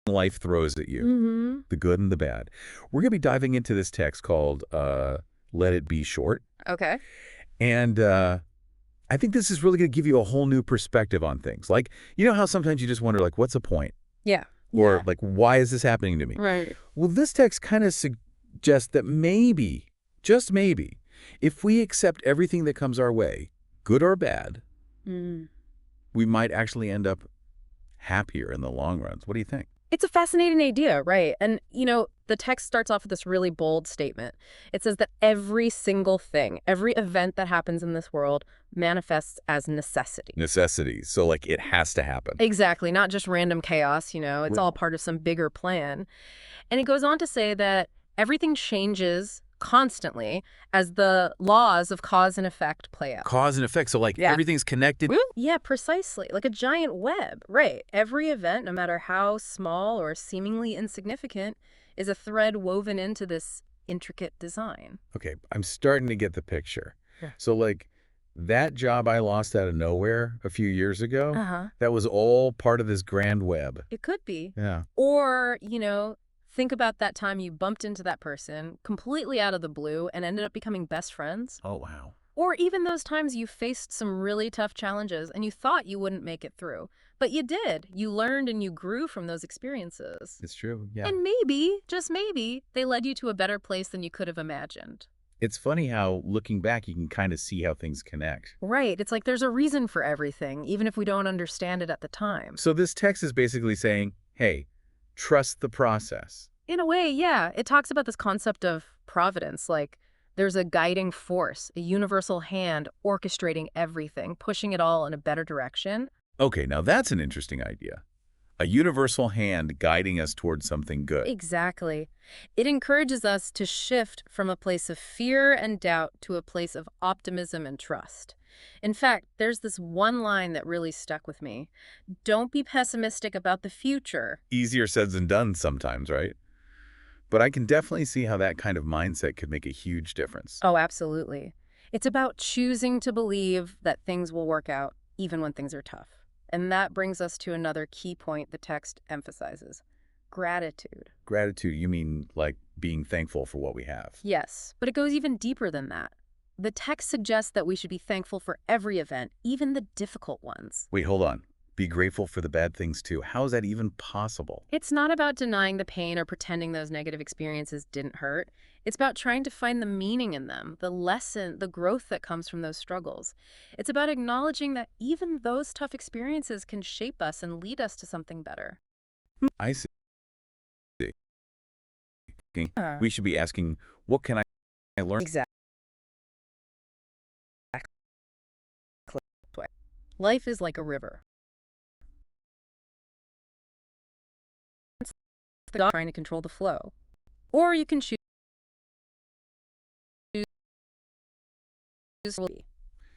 life throws at you, Mm-hmm. the good and the bad. We're going to be diving into this text called Let It Be Short. Okay. And I think this is really going to give you a whole new perspective on things. Like, you know how sometimes you just wonder, like, what's the point? Yeah. Or, Yeah. like, why is this happening to me? Right. Well, this text kind of suggests that maybe, just maybe, if we accept everything that comes our way, good or bad, Mm. we might actually end up happier in the long run. What do you think? It's a fascinating idea, right? And, the text starts off with this really bold statement. It says that every single thing, every event that happens in this world manifests as necessity. Necessities. So, like, it has to happen. Exactly, not just random chaos, it's Wh- all part of some bigger plan. And it goes on to say that everything changes constantly as the laws of cause and effect play out. Cause and effect. So, like, Yeah. everything's connected. Yeah, precisely. Like a giant web. Right. Every event, no matter how small or seemingly insignificant, is a thread woven into this intricate design. Okay, I'm starting to get the picture. Yeah. So, like, that job I lost out of nowhere a few years ago, Uh-huh. that was all part of this grand web. It could be. Yeah. Or, think about that time you bumped into that person completely out of the blue and ended up becoming best friends. Oh, wow. Or even those times you faced some really tough challenges and you thought you wouldn't make it through. But you did. You learned and you grew from those experiences. It's true. Yeah. And maybe, just maybe, they led you to a better place than you could have imagined. It's funny how, looking back, you can kind of see how things connect. Right. It's like there's a reason for everything, even if we don't understand it at the time. So this text is basically saying, hey, trust the process. In a way, yeah. It talks about this concept of providence, like there's a guiding force, a universal hand orchestrating everything, pushing it all in a better direction. Okay, now that's an interesting idea. A universal hand guiding us towards something good. Exactly. It encourages us to shift from a place of fear and doubt to a place of optimism and trust. In fact, there's this one line that really stuck with me. Don't be pessimistic about the future. Easier said than done sometimes, right? But I can definitely see how that kind of mindset could make a huge difference. Oh, absolutely. It's about choosing to believe that things will work out, even when things are tough. And that brings us to another key point the text emphasizes: gratitude. Gratitude, you mean like being thankful for what we have? Yes, but it goes even deeper than that. The text suggests that we should be thankful for every event, even the difficult ones. Wait, hold on. Be grateful for the bad things too. How is that even possible? It's not about denying the pain or pretending those negative experiences didn't hurt. It's about trying to find the meaning in them, the lesson, the growth that comes from those struggles. It's about acknowledging that even those tough experiences can shape us and lead us to something better. I see. Uh, We should be asking, what can I learn? Exactly. Life is like a river. It's the dog trying to control the flow. Or you can choose.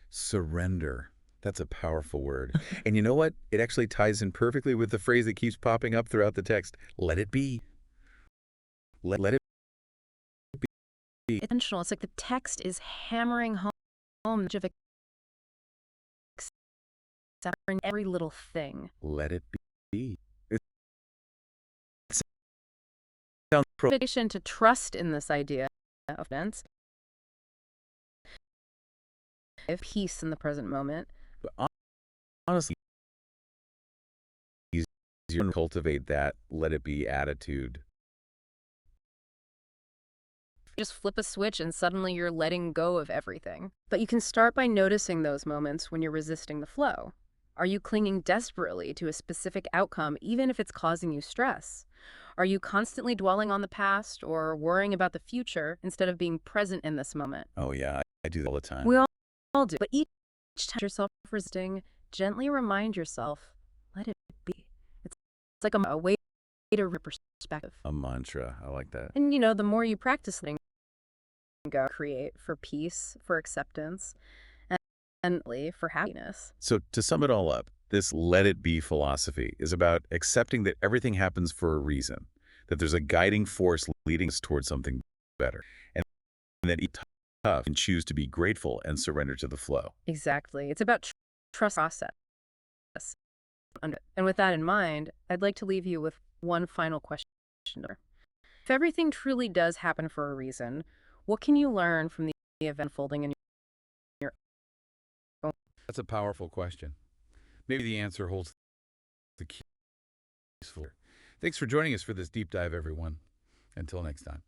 Surrender. That's a powerful word. And you know what? It actually ties in perfectly with the phrase that keeps popping up throughout the text. Let it be. Let it be. Intentional. It's like the text is hammering home of accepting every little thing. Let it be. It sounds Invitation to trust in this idea of events, of peace in the present moment. but honestly, easier to cultivate that let it be attitude. Just flip a switch and suddenly you're letting go of everything. But you can start by noticing those moments when you're resisting the flow. Are you clinging desperately to a specific outcome, even if it's causing you stress? Are you constantly dwelling on the past or worrying about the future instead of being present in this moment? Oh yeah, I do that all the time. We all do. But each time yourself resisting, gently remind yourself, let it be. It's like a way to perspective. A mantra. I like that. And the more you practice letting go, create for peace, for acceptance, and for happiness. So to sum it all up, this let it be philosophy is about accepting that everything happens for a reason, that there's a guiding force leading us towards something better, and that each tough and choose to be grateful and surrender to the flow. Exactly. It's about trust process. And with that in mind, I'd like to leave you with One final question. If everything truly does happen for a reason, what can you learn from the event unfolding in your own? That's a powerful question. Maybe the answer holds the key. Thanks for joining us for this deep dive, everyone. Until next time.